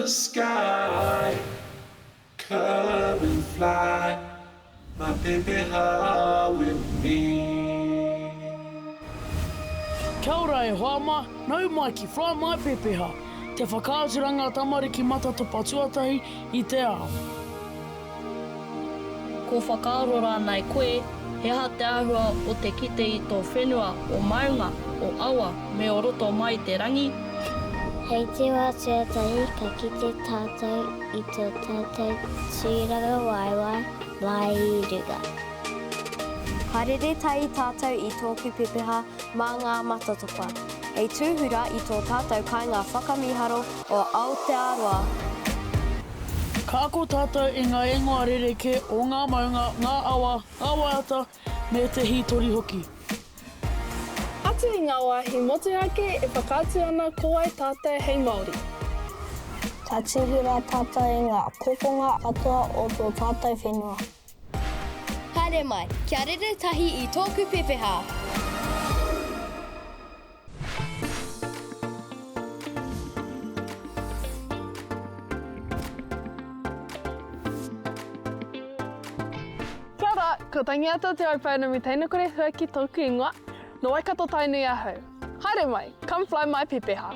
sky. Come and fly, my Pepeha with me. Kia ora e hoama, nau mai ki Fly My Pepeha, te whakaaturanga tamariki matatopa tuatahi i te ao. Ko whakaarora nei koe, he aha te āhua o te kite i tō whenua o maunga, o awa, me o roto mai te rangi. Hei te wā tuatahi, ka kite tātou i tō tātou tūranga waiwai mai i ruga. Harere tai tātou i tōku pepeha mā ngā matatopa. Hei tūhura i tō tātou kāinga whakamiharo o Aotearoa. Ka ako tātou i ngā ingoa rereke o ngā maunga, ngā awa, ngā waiata, me te hitori hoki. Atu i ngā wāhi motu ake e whakaatu ana ko ai tātou hei Māori. Tā tūhura tātou i ngā poponga atua o tō tātou whenua. Haere mai, kia rere tahi i tōku pepeha. Kia ora, ko Tangiata Teinakore-Huaki tōku ingoa, no Whakapapa. Haere mai, come fly my Pepeha.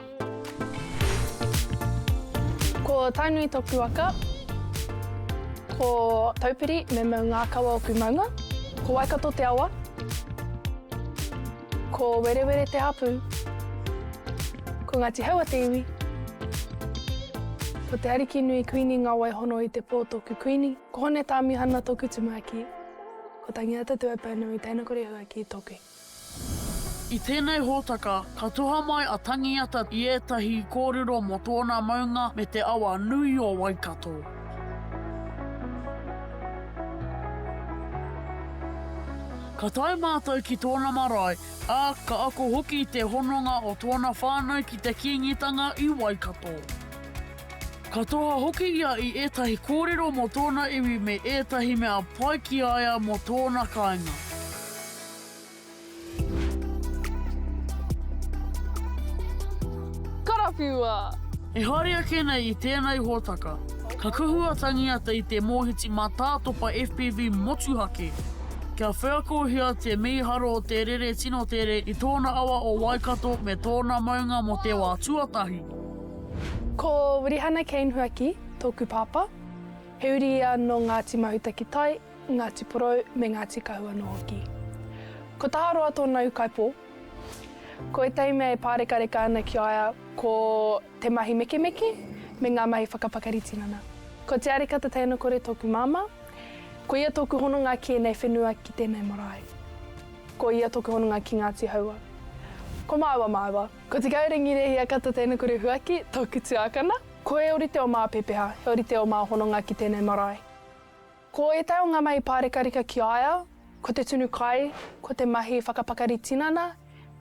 Ko tainui tōku waka, ko taupiri me mau ngā kawa o ku maunga, ko waikato te awa, ko werewere te hapu, ko Ngāti Haua te iwi, ko te ariki nui kuini ngā waihono i te pō tōku kuini, ko hone tāmihana tōku tumaki, ko Tangiata Teinakore-Huaki tōku. I tēnei hōtaka, ka tuha mai a tangiata i ētahi kōrero mo tōna maunga me te awa nui o Waikato. Ka tai mātou ki tōna marae, ā ka ako hoki i te hononga o tōna whānau ki te kingitanga i Waikato. Ka toha hoki ia i ētahi kōrero mo tōna iwi me ētahi mea pai ki aia mo tōna kāinga. Karapiua! E haere ake nei i tēnei hōtaka. Ka kuhua tangiata i te mōhiti mā tātopa FPV motuhake. Kia wheakohia te miharo o te rere tino tere i tōna awa o Waikato me tōna maunga mo te wā tuatahi. Ko Wirihana Kane-Huaki, tōku pāpā, he uri ia no Ngāti Mahutaki Tai, Ngāti Porou me Ngāti Kahua no Hoki. Ko taharoa tōna ukaipo, ko e teimea e pārekareka ana ki aia ko te mahi mekemeke me ngā mahi whakapakaritinana. Ko te Tangiata Teinakore tōku māma, ko ia tōku hononga ki nei whenua ki tēnei marae. Ko ia tōku hononga ki Ngāti Haua. Ko māua, ko te kaurangirehi a Tangiata Teinakore-Huaki tōku tuakana. Ko e orite o mā Pepeha, he orite o mā hononga ki tēnei marae. Ko e tai o ngā mahi pārekarika ki aia, ko te tunu kai, ko te mahi whakapakaritinana,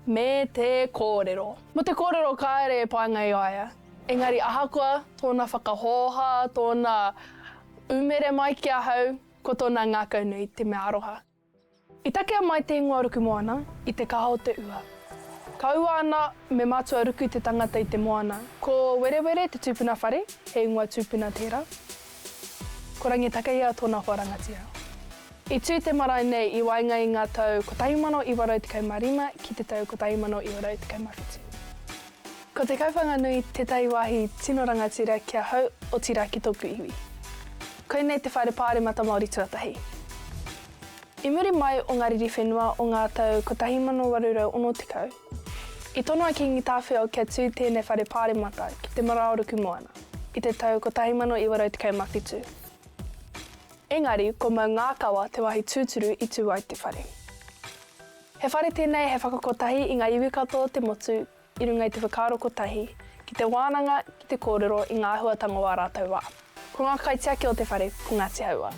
me te kōrero. Mo te kōrero kāere e painga i aia. Engari ahakoa, tōna whakahoha, tōna umere mai ki ahau, ko tōna ngākau nui te mea aroha. I takea mai te ingoa ruku moana, i te kaha o te ua. Ka ua ana me mātua ruku te tangata i te moana. Ko werewere te tūpuna whare, he ingoa tūpuna tērā. Ko rangitaka ia tōna wharangatia. I tū te marae nei i wainga i ngā tau ko 1995 ki te tau ko 1997. Ko te kauwhanga nui te taiwahi tino rangatira kia hau o tira ki tōku iwi. Koe nei te whare pāremata Māori tuatahi. I muri mai o ngā riri whenua o ngā tau ko 1860. I tonoa ki ngi tāwhio kia tū tēnei whare pāremata ki te Maraoruku moana. I te tau ko 1992. Engari, ko mau ngā kawa te wahi tūturu i tū ai te whare. He whare tēnei he whakakotahi i ngā iwi katoa te motu i runga i te whakaaro kotahi, ki te wānanga, ki te kōrero i ngā huatanga wā rātou wā. Ko ngā kaitiaki o te whare, ko Ngāti Haua.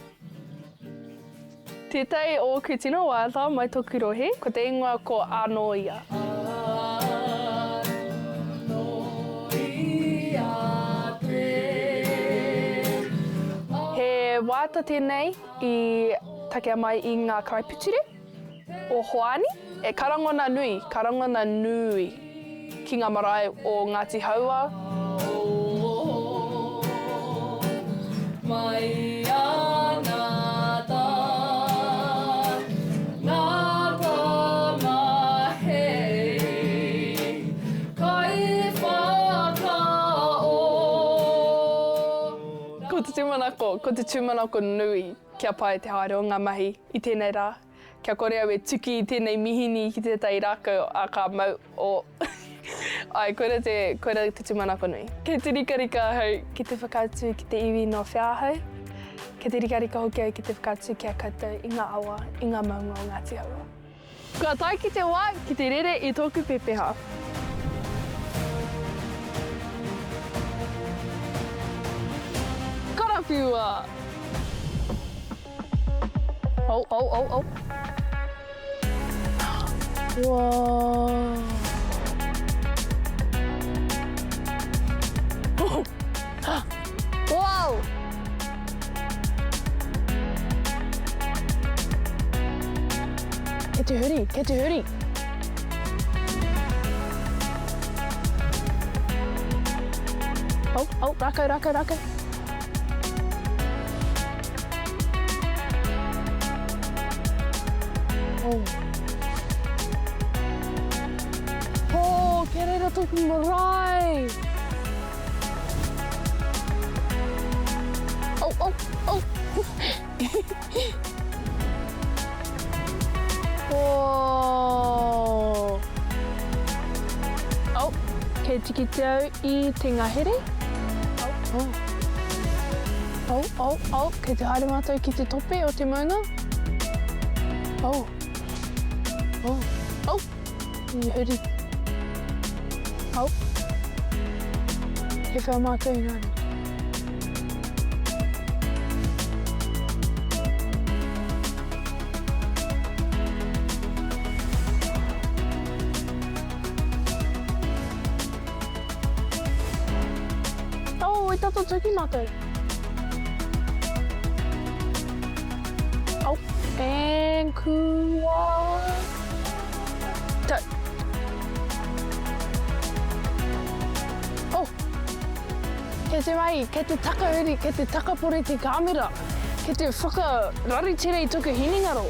Tētai o ku tino wāta mai tōku rohe, ko te ingoa ko Anoia. Wāta tēnei i takea mai i ngā karaipitiri o Hoani, e karangona nui ki ngā marae o Ngāti Haua. Mai anata, ngā pamahei, kai whakao. Ko te tūmanako nui kia pai te haere o ngā mahi i tēnei rā. Kia kore au e tuki i tēnei mihini ki tētai rākau a ka mau o... Ai, koera te tūmanako nui. Kei te rikarika hau ki te whakatū ki te iwi no whiahau. Kei te rikarika hoki au ki te whakatū ki a koutou i ngā awa, i ngā maunga o Ngāti Aroa. Kua tai ki te wā, ki te rere i tōku pepeha. Karapiua! Oh. Wow! Wow! Kei te huri! Oh, rākau. Oh, ke reira tōku marae! Oh! Oh! Kei tiki te au I te ngahere. Oh! Kei te haere mātou ki te tope o te maunga. Oh! I huri. Oh! He whao mātou I nāne. Oh, I tato tuki mātou. Oh, and kua. Tau. Oh, kei te mai, kei te takahuri, kei te takapore te kāmera, kei te whakararitere I tuku hiningaro.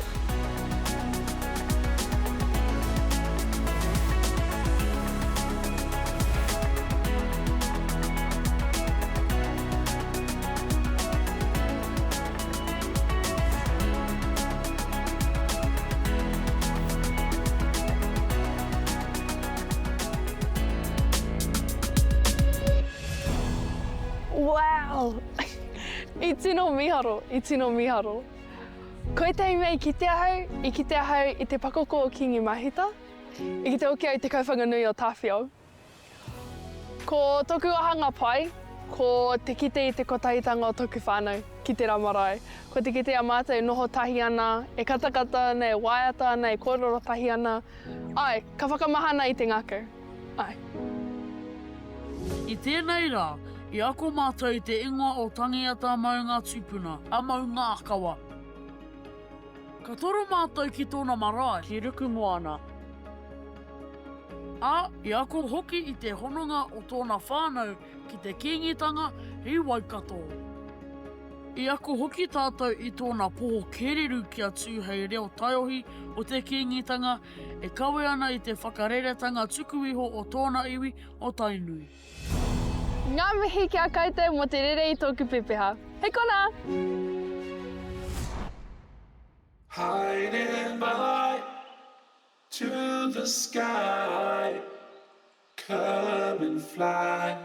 Wow! I tino miharo. Koe tei mei ki te ahau, I te pakoko o Kingi Mahita, I ki te oki au te kauwhanganui o Tāwhiao. Ko tōku ahanga pai, ko te kite I te kotahitanga o tōku whānau ki te ramarai. Ko te kite a mātou noho tahi ana, e katakata ana, e waiata ana, e kōrero tahi ana. Ai, ka whakamahana I te ngākau. Ai. I tēnei rā, I ako mātou te ingoa o Tangiata maunga tupuna, a maunga akawa. Ka toro mātou ki tōna marae, ki ruku moana. I ako hoki I te hononga o tōna whānau ki te kīngitanga I Waikato. I ako hoki tātou I tōna poho kereru kia tū hei reo taiohi o te kīngitanga e kawe ana I te whakareretanga tukuiho o tōna iwi o Tainui. Ngā mihi kia koutou mo te rere I tōku pepeha. Hei kona! Hiding by to the sky. Come and fly,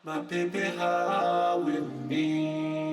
my Pepeha with me.